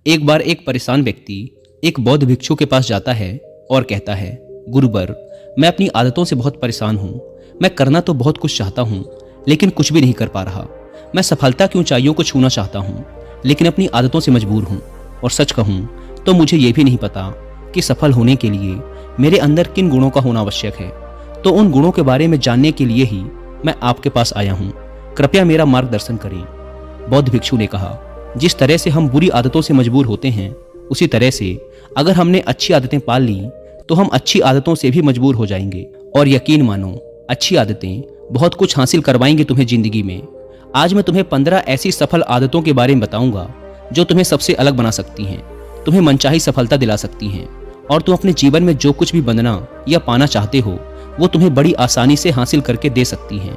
एक बार एक परेशान व्यक्ति एक बौद्ध भिक्षु के पास जाता है और कहता है, गुरुवर, मैं अपनी आदतों से बहुत परेशान हूँ। मैं करना तो बहुत कुछ चाहता हूँ, लेकिन कुछ भी नहीं कर पा रहा। मैं सफलता की ऊंचाइयों को छूना चाहता हूँ, लेकिन अपनी आदतों से मजबूर हूँ। और सच कहूँ तो मुझे ये भी नहीं पता कि सफल होने के लिए मेरे अंदर किन गुणों का होना आवश्यक है। तो उन गुणों के बारे में जानने के लिए ही मैं आपके पास आया हूँ। कृपया मेरा मार्गदर्शन करें। बौद्ध भिक्षु ने कहा, जिस तरह से हम बुरी आदतों से मजबूर होते हैं, उसी तरह से अगर हमने अच्छी आदतें पाल ली तो हम अच्छी आदतों से भी मजबूर हो जाएंगे। और यकीन मानो, अच्छी आदतें बहुत कुछ हासिल करवाएंगी तुम्हें जिंदगी में। आज मैं तुम्हें 15 ऐसी सफल आदतों के बारे में बताऊंगा जो तुम्हें सबसे अलग बना सकती हैं, तुम्हें मनचाही सफलता दिला सकती हैं, और तुम अपने जीवन में जो कुछ भी बनना या पाना चाहते हो वो तुम्हें बड़ी आसानी से हासिल करके दे सकती हैं।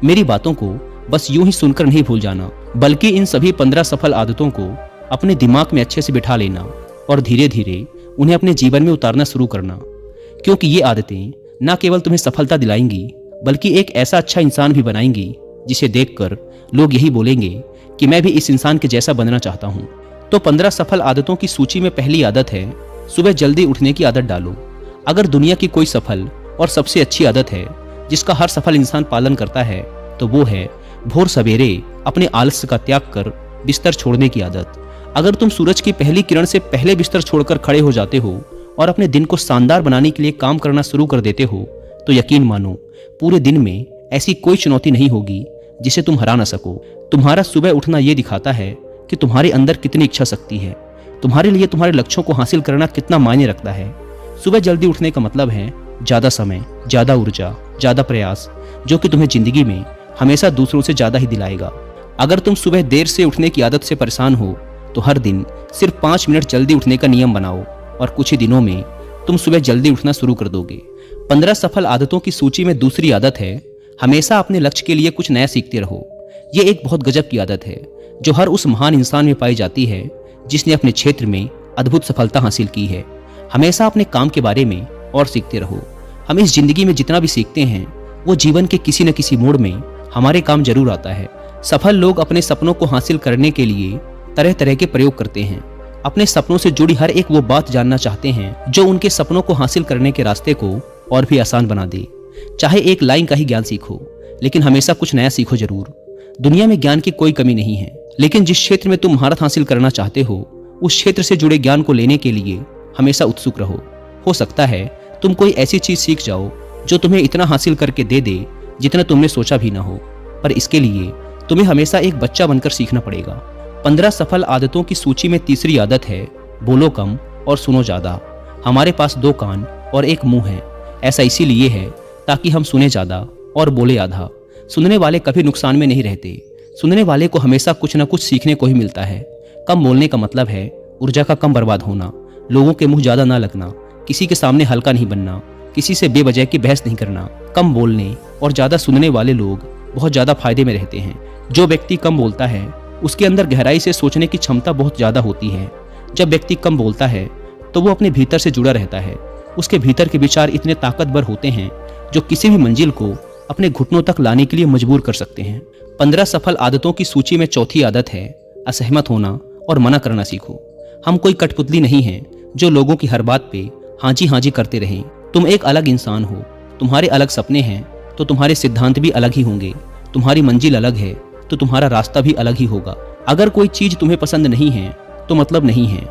मेरी बातों को बस यूं ही सुनकर नहीं भूल जाना, बल्कि इन सभी 15 सफल आदतों को अपने दिमाग में अच्छे से बिठा लेना और धीरे धीरे उन्हें अपने जीवन में उतारना शुरू करना। क्योंकि ये आदतें न केवल तुम्हें सफलता दिलाएंगी, बल्कि एक ऐसा अच्छा इंसान भी बनाएंगी जिसे देखकर लोग यही बोलेंगे कि मैं भी इस इंसान के जैसा बनना चाहता हूँ। तो 15 सफल आदतों की सूची में पहली आदत है, सुबह जल्दी उठने की आदत डालो। अगर दुनिया की कोई सफल और सबसे अच्छी आदत है जिसका हर सफल इंसान पालन करता है, तो वो है भोर सवेरे अपने आलस्य का त्याग कर बिस्तर छोड़ने की आदत। अगर तुम सूरज की पहली किरण से पहले बिस्तर छोड़कर खड़े हो जाते हो और अपने दिन को शानदार बनाने के लिए काम करना शुरू कर देते हो, तो यकीन मानो पूरे दिन में ऐसी कोई चुनौती नहीं होगी जिसे तुम हरा ना सको। तुम्हारा सुबह उठना ये दिखाता है कि तुम्हारे अंदर कितनी इच्छा शक्ति है, तुम्हारे लिए तुम्हारे लक्ष्यों को हासिल करना कितना मायने रखता है। सुबह जल्दी उठने का मतलब है ज्यादा समय, ज्यादा ऊर्जा, ज्यादा प्रयास, जो कि तुम्हें जिंदगी में हमेशा दूसरों से ज्यादा ही दिलाएगा। अगर तुम सुबह देर से उठने की आदत से परेशान हो तो हर दिन सिर्फ 5 मिनट जल्दी उठने का नियम बनाओ और कुछ ही दिनों में तुम सुबह जल्दी उठना शुरू कर दोगे। 15 सफल आदतों की सूची में दूसरी आदत है, हमेशा अपने लक्ष्य के लिए कुछ नया सीखते रहो। ये एक बहुत गजब की आदत है जो हर उस महान इंसान में पाई जाती है जिसने अपने क्षेत्र में अद्भुत सफलता हासिल की है। हमेशा अपने काम के बारे में और सीखते रहो। हम इस जिंदगी में जितना भी सीखते हैं वो जीवन के किसी न किसी मोड़ में हमारे काम जरूर आता है। सफल लोग अपने सपनों को हासिल करने के लिए तरह तरह के प्रयोग करते हैं। अपने सपनों से जुड़ी हर एक वो बात जानना चाहते हैं जो उनके सपनों को हासिल करने के रास्ते को और भी आसान बना दे। चाहे एक लाइन का ही ज्ञान सीखो, लेकिन हमेशा कुछ नया सीखो जरूर। दुनिया में ज्ञान की कोई कमी नहीं है, लेकिन जिस क्षेत्र में तुम महारत हासिल करना चाहते हो उस क्षेत्र से जुड़े ज्ञान को लेने के लिए हमेशा उत्सुक रहो। हो सकता है तुम कोई ऐसी चीज सीख जाओ जो तुम्हें इतना हासिल करके दे दे जितना तुमने सोचा भी ना हो, पर इसके लिए तुम्हें हमेशा एक बच्चा बनकर सीखना पड़ेगा। 15 सफल आदतों की सूची में तीसरी आदत है, बोलो कम और सुनो ज्यादा। हमारे पास 2 कान और 1 मुंह है। ऐसा इसीलिए है ताकि हम सुने ज्यादा और बोले आधा। सुनने वाले कभी नुकसान में नहीं रहते। सुनने वाले को हमेशा कुछ न कुछ सीखने को ही मिलता है। कम बोलने का मतलब है ऊर्जा का कम बर्बाद होना, लोगों के मुंह ज्यादा ना लगना, किसी के सामने हल्का नहीं बनना, किसी से बेवजह की बहस नहीं करना। कम बोलने और ज्यादा सुनने वाले लोग बहुत ज्यादा फायदे में रहते हैं। जो व्यक्ति कम बोलता है उसके अंदर गहराई से सोचने की क्षमता बहुत ज्यादा होती है। जब व्यक्ति कम बोलता है तो वो अपने भीतर से जुड़ा रहता है। उसके भीतर के विचार इतने ताकतवर होते हैं जो किसी भी मंजिल को अपने घुटनों तक लाने के लिए मजबूर कर सकते हैं। 15 सफल आदतों की सूची में चौथी आदत है, असहमत होना और मना करना सीखो। हम कोई कठपुतली नहीं हैं जो लोगों की हर बात पे हाँ जी करते रहें। तुम एक अलग इंसान हो, तुम्हारे अलग सपने हैं तो तुम्हारे सिद्धांत भी अलग ही होंगे। तुम्हारी मंजिल अलग है तो तुम्हारा रास्ता भी अलग ही होगा। अगर कोई चीज तुम्हें पसंद नहीं है तो मतलब नहीं है।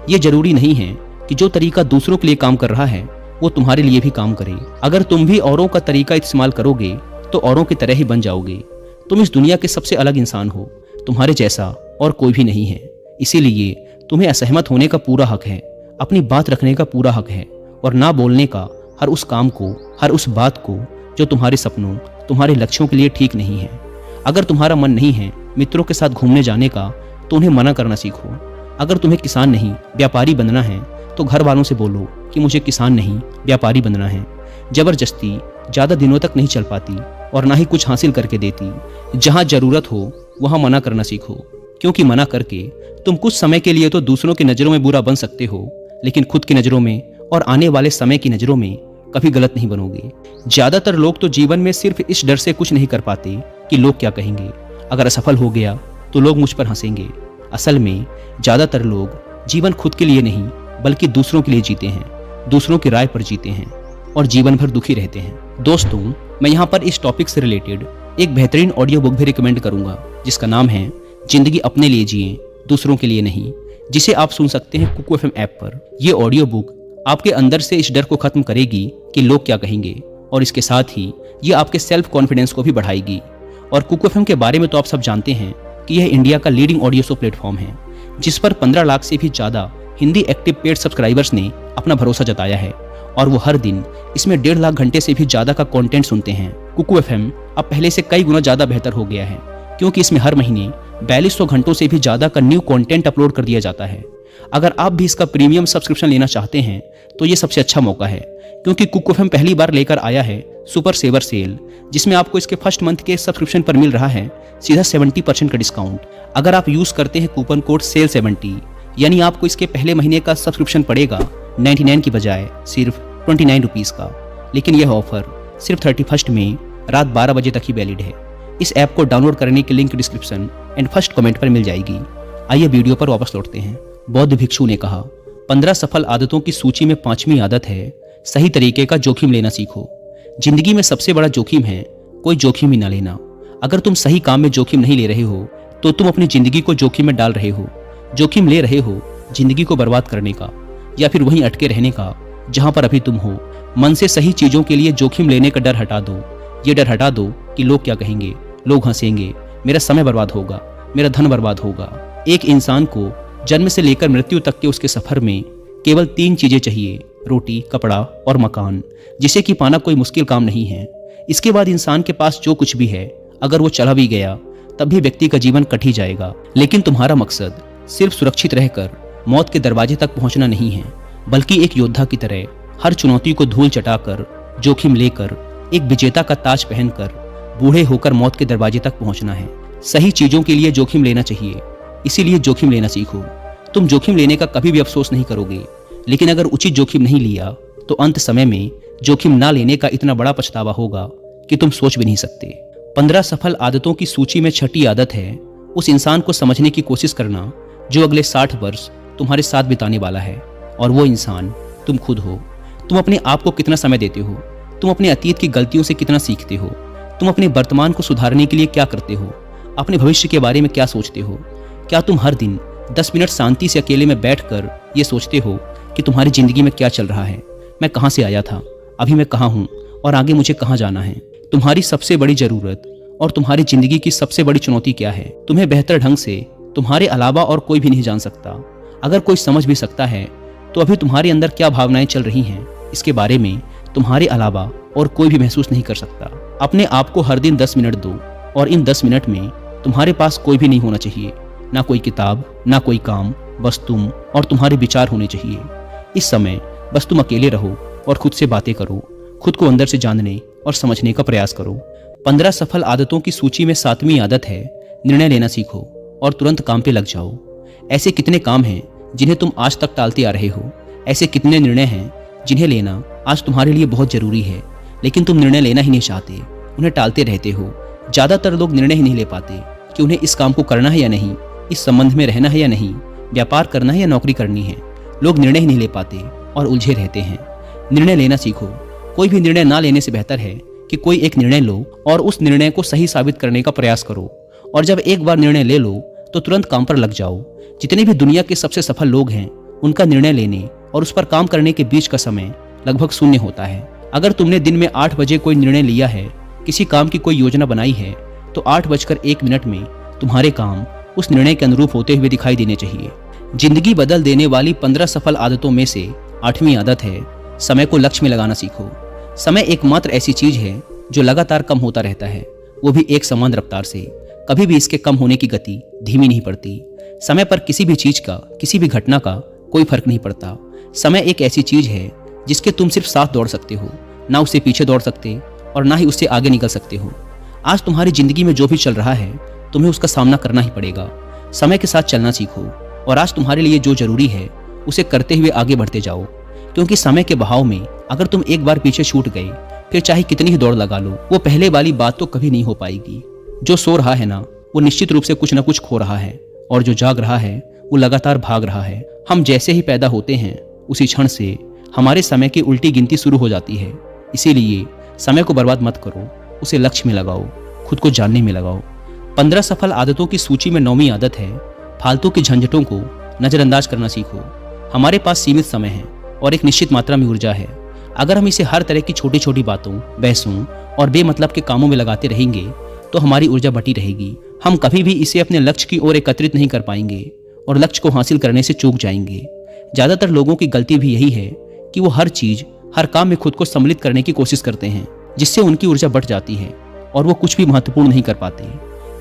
ये जरूरी नहीं है कि जो तरीका दूसरों के लिए काम कर रहा है वो तुम्हारे लिए भी काम करे। अगर तुम भी औरों का तरीका इस्तेमाल करोगे तो औरों की तरह ही बन जाओगे। तुम इस दुनिया के सबसे अलग इंसान हो, तुम्हारे जैसा और कोई भी नहीं है। इसीलिए तुम्हें असहमत होने का पूरा हक है, अपनी बात रखने का पूरा हक है और ना बोलने का हर उस काम को, हर उस बात को जो तुम्हारे सपनों, तुम्हारे लक्ष्यों के लिए ठीक नहीं है। अगर तुम्हारा मन नहीं है मित्रों के साथ घूमने जाने का तो उन्हें मना करना सीखो। अगर तुम्हें किसान नहीं व्यापारी बनना है तो घर वालों से बोलो कि मुझे किसान नहीं व्यापारी बनना है। जबरदस्ती ज्यादा दिनों तक नहीं चल पाती और ना ही कुछ हासिल करके देती। जहां जरूरत हो वहां मना करना सीखो, क्योंकि मना करके तुम कुछ समय के लिए तो दूसरों की नजरों में बुरा बन सकते हो, लेकिन खुद की नजरों में और आने वाले समय की नजरों में कभी गलत नहीं बनोगे। ज्यादातर लोग तो जीवन में सिर्फ इस डर से कुछ नहीं कर पाते कि लोग क्या कहेंगे। अगर असफल हो गया तो लोग मुझ पर हंसेंगे। असल में ज्यादातर लोग जीवन खुद के लिए नहीं बल्कि दूसरों के लिए जीते हैं, दूसरों की राय पर जीते हैं और जीवन भर दुखी रहते हैं। दोस्तों, मैं यहाँ पर इस टॉपिक से रिलेटेड एक बेहतरीन ऑडियो बुक भी रिकमेंड करूंगा जिसका नाम है जिंदगी अपने लिए जिए, दूसरों के लिए नहीं, जिसे आप सुन सकते हैं कुकू एफएम ऐप पर। यह ऑडियो बुक आपके अंदर से इस डर को खत्म करेगी कि लोग क्या कहेंगे, और इसके साथ ही ये आपके सेल्फ कॉन्फिडेंस को भी बढ़ाएगी। और कुकू एफएम के बारे में तो आप सब जानते हैं कि यह इंडिया का लीडिंग ऑडियो शो प्लेटफॉर्म है जिस पर 15 लाख से भी ज़्यादा हिंदी एक्टिव पेड सब्सक्राइबर्स ने अपना भरोसा जताया है और वो हर दिन इसमें 1.5 लाख घंटे से भी ज़्यादा का कंटेंट सुनते हैं। कुकू एफएम अब पहले से कई गुना ज़्यादा बेहतर हो गया है क्योंकि इसमें हर महीने 4200 घंटों से भी ज़्यादा का न्यू कंटेंट अपलोड कर दिया जाता है। अगर आप भी इसका प्रीमियम सब्सक्रिप्शन लेना चाहते हैं तो ये सबसे अच्छा मौका है क्योंकि कुकू एफएम पहली बार लेकर आया है सुपर सेवर सेल, जिसमें आपको इसके फर्स्ट मंथ के सब्सक्रिप्शन पर मिल रहा है सीधा 70% का डिस्काउंट। अगर आप यूज़ करते हैं कूपन कोड SALE70, यानी आपको इसके पहले महीने का सब्सक्रिप्शन पड़ेगा 99 की बजाय सिर्फ 29 रुपीज़ का। लेकिन यह ऑफर सिर्फ 31 मई रात 12 बजे तक ही वैलिड है। इस ऐप को डाउनलोड करने की link description and first comment पर मिल जाएगी। आइए वीडियो पर वापस लौटते हैं। बौद्ध भिक्षु ने कहा, 15 सफल आदतों की सूची में 5वीं आदत है सही तरीके का जोखिम लेना सीखो। जिंदगी में सबसे बड़ा जोखिम है कोई जोखिम ही ना लेना। अगर तुम सही काम में जोखिम नहीं ले रहे हो तो तुम अपनी जिंदगी को जोखिम में डाल रहे हो। जोखिम ले रहे हो जिंदगी को बर्बाद करने का या फिर वहीं अटके रहने का जहां पर अभी तुम हो। मन से सही चीजों के लिए जोखिम लेने का डर हटा दो। ये डर हटा दो कि लोग क्या कहेंगे, लोग हंसेंगे, मेरा समय बर्बाद होगा, मेरा धन बर्बाद होगा। एक इंसान को जन्म से लेकर मृत्यु तक के उसके सफर में केवल 3 चीजें चाहिए, रोटी, कपड़ा और मकान, जिसे कि पाना कोई मुश्किल काम नहीं है। इसके बाद इंसान के पास जो कुछ भी है अगर वो चला भी गया तब भी व्यक्ति का जीवन कट ही जाएगा। लेकिन तुम्हारा मकसद सिर्फ सुरक्षित रहकर मौत के दरवाजे तक पहुंचना नहीं है, बल्कि एक योद्धा की तरह हर चुनौती को धूल चटाकर, जोखिम लेकर, एक विजेता का ताज पहनकर बूढ़े होकर मौत के दरवाजे तक पहुंचना है। सही चीजों के लिए जोखिम लेना चाहिए, इसीलिए जोखिम लेना सीखो। तुम जोखिम लेने का कभी भी अफसोस नहीं करोगे, लेकिन अगर उचित जोखिम नहीं लिया तो अंत समय में जोखिम ना लेने का इतना बड़ा पछतावा होगा कि तुम सोच भी नहीं सकते। 15 सफल आदतों की सूची में 6ठी आदत है उस इंसान को समझने की कोशिश करना जो अगले 60 वर्ष तुम्हारे साथ बिताने वाला है, और वो इंसान तुम खुद हो। तुम अपने आप को कितना समय देते हो, तुम अपने अतीत की गलतियों से कितना सीखते हो, तुम अपने वर्तमान को सुधारने के लिए क्या करते हो, अपने भविष्य के बारे में क्या सोचते हो। क्या तुम हर दिन 10 मिनट शांति से अकेले में बैठकर ये सोचते हो कि तुम्हारी जिंदगी में क्या चल रहा है, मैं कहाँ से आया था, अभी मैं कहाँ हूँ और आगे मुझे कहाँ जाना है। तुम्हारी सबसे बड़ी जरूरत और तुम्हारी जिंदगी की सबसे बड़ी चुनौती क्या है। तुम्हें बेहतर ढंग से तुम्हारे अलावा और कोई भी नहीं जान सकता। अगर कोई समझ भी सकता है तो अभी तुम्हारे अंदर क्या भावनाएं चल रही हैं इसके बारे में तुम्हारे अलावा और कोई भी महसूस नहीं कर सकता। अपने आप को हर दिन 10 मिनट दो और इन 10 मिनट में तुम्हारे पास कोई भी नहीं होना चाहिए, ना कोई किताब, ना कोई काम, बस तुम और तुम्हारे विचार होने चाहिए। इस समय बस तुम अकेले रहो और खुद से बातें करो, खुद को अंदर से जानने और समझने का प्रयास करो। 15 सफल आदतों की सूची में 7वीं आदत है निर्णय लेना सीखो और तुरंत काम पे लग जाओ। ऐसे कितने काम हैं जिन्हें तुम आज तक टालते आ रहे हो। ऐसे कितने निर्णय हैं जिन्हें लेना आज तुम्हारे लिए बहुत जरूरी है, लेकिन तुम निर्णय लेना ही नहीं चाहते, उन्हें टालते रहते हो। ज़्यादातर लोग निर्णय ही नहीं ले पाते कि उन्हें इस काम को करना है या नहीं, इस संबंध में रहना है या नहीं, व्यापार करना है या नौकरी करनी है। लोग निर्णय ही नहीं ले पाते और उलझे रहते हैं। निर्णय लेना सीखो। कोई भी निर्णय ना लेने से बेहतर है कि कोई एक निर्णय लो और उस निर्णय को सही साबित करने का प्रयास करो। और जब एक बार निर्णय ले लो तो तुरंत काम पर लग जाओ। जितने भी दुनिया के सबसे सफल लोग हैं उनका निर्णय लेने और उस पर काम करने के बीच का समय लगभग 0 होता है। अगर तुमने दिन में 8 बजे कोई निर्णय लिया है, किसी काम की कोई योजना बनाई है, तो 8:01 में तुम्हारे काम उस निर्णय के अनुरूप होते हुए दिखाई देने चाहिए। जिंदगी बदल देने वाली 15 सफल आदतों में से 8वीं आदत है समय को लक्ष्य में लगाना सीखो। समय एकमात्र ऐसी चीज है जो लगातार कम होता रहता है, वो भी एक समान रफ्तार से। कभी भी इसके कम होने की गति धीमी नहीं पड़ती। समय पर किसी भी चीज का, किसी भी घटना का कोई फर्क नहीं पड़ता। समय एक ऐसी चीज है जिसके तुम सिर्फ साथ दौड़ सकते हो, ना उससे पीछे दौड़ सकते और ना ही उससे आगे निकल सकते हो। आज तुम्हारी जिंदगी में जो भी चल रहा है तुम्हें उसका सामना करना ही पड़ेगा। समय के साथ चलना सीखो और आज तुम्हारे लिए जो जरूरी है उसे करते हुए आगे बढ़ते जाओ, क्योंकि समय के बहाव में अगर तुम एक बार पीछे छूट गए फिर चाहे कितनी ही दौड़ लगा लो, वो पहले वाली बात तो कभी नहीं हो पाएगी। जो सो रहा है ना, वो निश्चित रूप से कुछ ना कुछ खो रहा है, और जो जाग रहा है वो लगातार भाग रहा है। हम जैसे ही पैदा होते हैं उसी क्षण से हमारे समय की उल्टी गिनती शुरू हो जाती है। इसीलिए समय को बर्बाद मत करो, उसे लक्ष्य में लगाओ, खुद को जानने में लगाओ। 15 सफल आदतों की सूची में 9वीं आदत है, फालतू की झंझटों को नजरअंदाज करना सीखो। हमारे पास सीमित समय है और एक निश्चित मात्रा में ऊर्जा है। अगर हम इसे हर तरह की छोटी छोटी बातों, बहसों और बेमतलब के कामों में लगाते रहेंगे तो हमारी ऊर्जा बटी रहेगी। हम कभी भी इसे अपने लक्ष्य की ओर एकत्रित नहीं कर पाएंगे और लक्ष्य को हासिल करने से चूक जाएंगे। ज्यादातर लोगों की गलती भी यही है कि वो हर चीज, हर काम में खुद को सम्मिलित करने की कोशिश करते हैं, जिससे उनकी ऊर्जा बढ़ जाती है और वो कुछ भी महत्वपूर्ण नहीं कर पाते।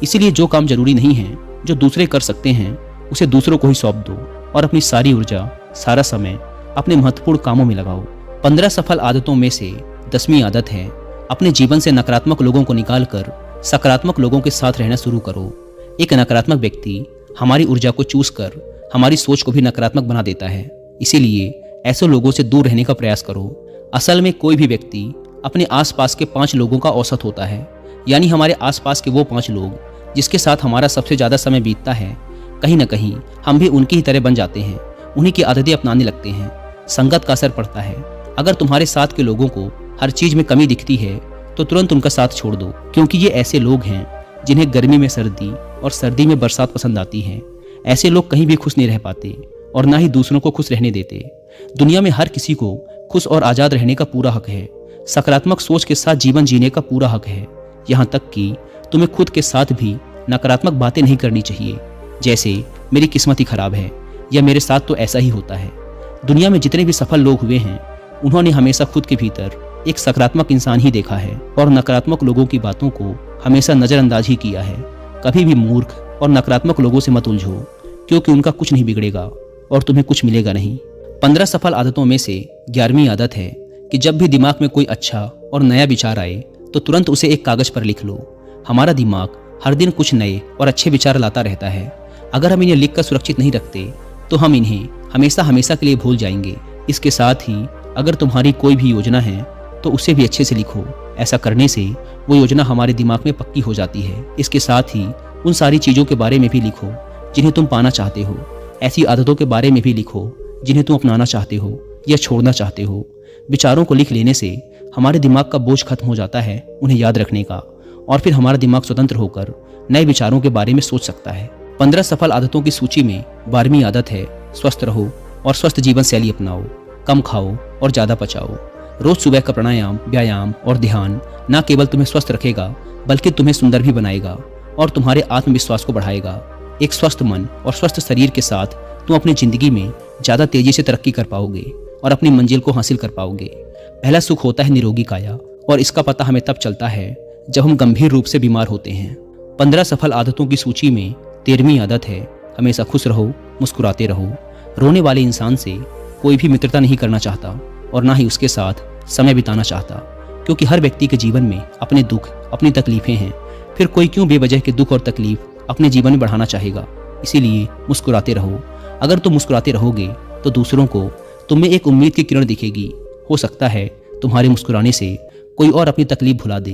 इसीलिए जो काम जरूरी नहीं है, जो दूसरे कर सकते हैं, उसे दूसरों को ही सौंप दो और अपनी सारी ऊर्जा, सारा समय अपने महत्वपूर्ण कामों में लगाओ। 15 सफल आदतों में से 10वीं आदत है, अपने जीवन से नकारात्मक लोगों को निकालकर सकारात्मक लोगों के साथ रहना शुरू करो। एक नकारात्मक व्यक्ति हमारी ऊर्जा को चूस कर हमारी सोच को भी नकारात्मक बना देता है। इसीलिए ऐसे लोगों से दूर रहने का प्रयास करो। असल में कोई भी व्यक्ति अपने आसपास के 5 लोगों का औसत होता है, यानी हमारे आसपास के वो 5 लोग जिसके साथ हमारा सबसे ज़्यादा समय बीतता है, कहीं ना कहीं हम भी उनकी ही तरह बन जाते हैं, उन्हीं की आदतें अपनाने लगते हैं। संगत का असर पड़ता है। अगर तुम्हारे साथ के लोगों को हर चीज़ में कमी दिखती है तो तुरंत उनका साथ छोड़ दो, क्योंकि ये ऐसे लोग हैं जिन्हें गर्मी में सर्दी और सर्दी में बरसात पसंद आती है। ऐसे लोग कहीं भी खुश नहीं रह पाते और ना ही दूसरों को खुश रहने देते। दुनिया में हर किसी को खुश और आज़ाद रहने का पूरा हक है। सकारात्मक सोच के साथ जीवन जीने का पूरा हक है। यहाँ तक कि तुम्हें खुद के साथ भी नकारात्मक बातें नहीं करनी चाहिए, जैसे मेरी किस्मत ही खराब है या मेरे साथ तो ऐसा ही होता है। दुनिया में जितने भी सफल लोग हुए हैं, उन्होंने हमेशा खुद के भीतर एक सकारात्मक इंसान ही देखा है और नकारात्मक लोगों की बातों को हमेशा नज़रअंदाज ही किया है। कभी भी मूर्ख और नकारात्मक लोगों से मत उलझो, क्योंकि उनका कुछ नहीं बिगड़ेगा और तुम्हें कुछ मिलेगा नहीं। 15 सफल आदतों में से 11वीं आदत है कि जब भी दिमाग में कोई अच्छा और नया विचार आए तो तुरंत उसे एक कागज पर लिख लो। हमारा दिमाग हर दिन कुछ नए और अच्छे विचार लाता रहता है। अगर हम इन्हें लिखकर सुरक्षित नहीं रखते तो हम इन्हें हमेशा हमेशा के लिए भूल जाएंगे। इसके साथ ही अगर तुम्हारी कोई भी योजना है तो उसे भी अच्छे से लिखो। ऐसा करने से वो योजना हमारे दिमाग में पक्की हो जाती है। इसके साथ ही उन सारी चीज़ों के बारे में भी लिखो जिन्हें तुम पाना चाहते हो। ऐसी आदतों के बारे में भी लिखो जिन्हें तुम अपनाना चाहते हो या छोड़ना चाहते हो। विचारों को लिख लेने से हमारे दिमाग का बोझ खत्म हो जाता है उन्हें याद रखने का, और फिर हमारा दिमाग स्वतंत्र होकर नए विचारों के बारे में सोच सकता है। 15 सफल आदतों की सूची में 12वीं आदत है, स्वस्थ रहो और स्वस्थ जीवन शैली अपनाओ। कम खाओ और ज़्यादा पचाओ। रोज सुबह का प्राणायाम, व्यायाम और ध्यान न केवल तुम्हें स्वस्थ रखेगा बल्कि तुम्हें सुंदर भी बनाएगा और तुम्हारे आत्मविश्वास को बढ़ाएगा। एक स्वस्थ मन और स्वस्थ शरीर के साथ तुम अपनी जिंदगी में ज़्यादा तेजी से तरक्की कर पाओगे और अपनी मंजिल को हासिल कर पाओगे। पहला सुख होता है निरोगी काया, और इसका पता हमें तब चलता है जब हम गंभीर रूप से बीमार होते हैं। 15 सफल आदतों की सूची में 13वीं आदत है, हमेशा खुश रहो, मुस्कुराते रहो। रोने वाले इंसान से कोई भी मित्रता नहीं करना चाहता और ना ही उसके साथ समय बिताना चाहता, क्योंकि हर व्यक्ति के जीवन में अपने दुख, अपनी तकलीफें हैं। फिर कोई क्यों बेवजह के दुख और तकलीफ अपने जीवन में बढ़ाना चाहेगा। इसीलिए मुस्कुराते रहो। अगर तुम मुस्कुराते रहोगे तो दूसरों को तुम में एक उम्मीद की किरण दिखेगी। हो सकता है तुम्हारे मुस्कुराने से कोई और अपनी तकलीफ भुला दे।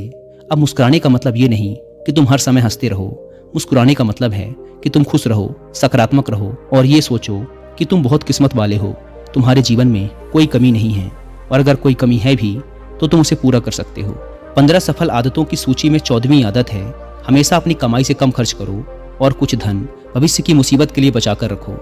अब मुस्कुराने का मतलब ये नहीं कि तुम हर समय हंसते रहो। मुस्कुराने का मतलब है कि तुम खुश रहो, सकारात्मक रहो और ये सोचो कि तुम बहुत किस्मत वाले हो। तुम्हारे जीवन में कोई कमी नहीं है, और अगर कोई कमी है भी तो तुम उसे पूरा कर सकते हो। 15 सफल आदतों की सूची में 14वीं आदत है, हमेशा अपनी कमाई से कम खर्च करो और कुछ धन भविष्य की मुसीबत के लिए बचा कर रखो।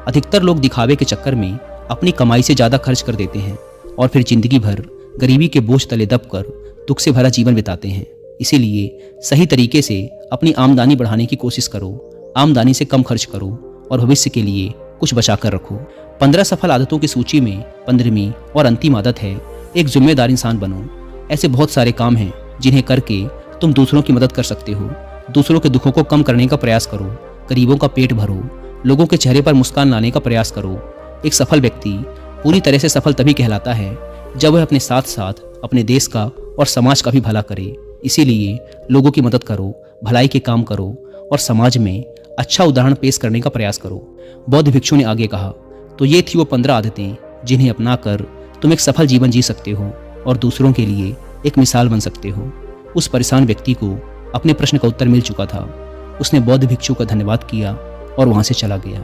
अधिकतर लोग दिखावे के चक्कर में अपनी कमाई से ज़्यादा खर्च कर देते हैं और फिर जिंदगी भर गरीबी के बोझ तले दबकर दुख से भरा जीवन बिताते हैं। इसीलिए सही तरीके से अपनी आमदनी बढ़ाने की कोशिश करो। आमदनी से कम खर्च करो और भविष्य के लिए कुछ बचा कर रखो। 15 सफल आदतों की सूची में 15वीं और अंतिम आदत है, एक जिम्मेदार इंसान बनो। ऐसे बहुत सारे काम हैं जिन्हें करके तुम दूसरों की मदद कर सकते हो। दूसरों के दुखों को कम करने का प्रयास करो, गरीबों का पेट भरो, लोगों के चेहरे पर मुस्कान लाने का प्रयास करो। एक सफल व्यक्ति पूरी तरह से सफल तभी कहलाता है जब वह अपने साथ साथ अपने देश का और समाज का भी भला करे। इसीलिए लोगों की मदद करो, भलाई के काम करो और समाज में अच्छा उदाहरण पेश करने का प्रयास करो। बौद्ध भिक्षु ने आगे कहा, तो ये थी वो 15 आदतें जिन्हें अपनाकर तुम एक सफल जीवन जी सकते हो और दूसरों के लिए एक मिसाल बन सकते हो। उस परेशान व्यक्ति को अपने प्रश्न का उत्तर मिल चुका था। उसने बौद्ध भिक्षु का धन्यवाद किया और वहां से चला गया।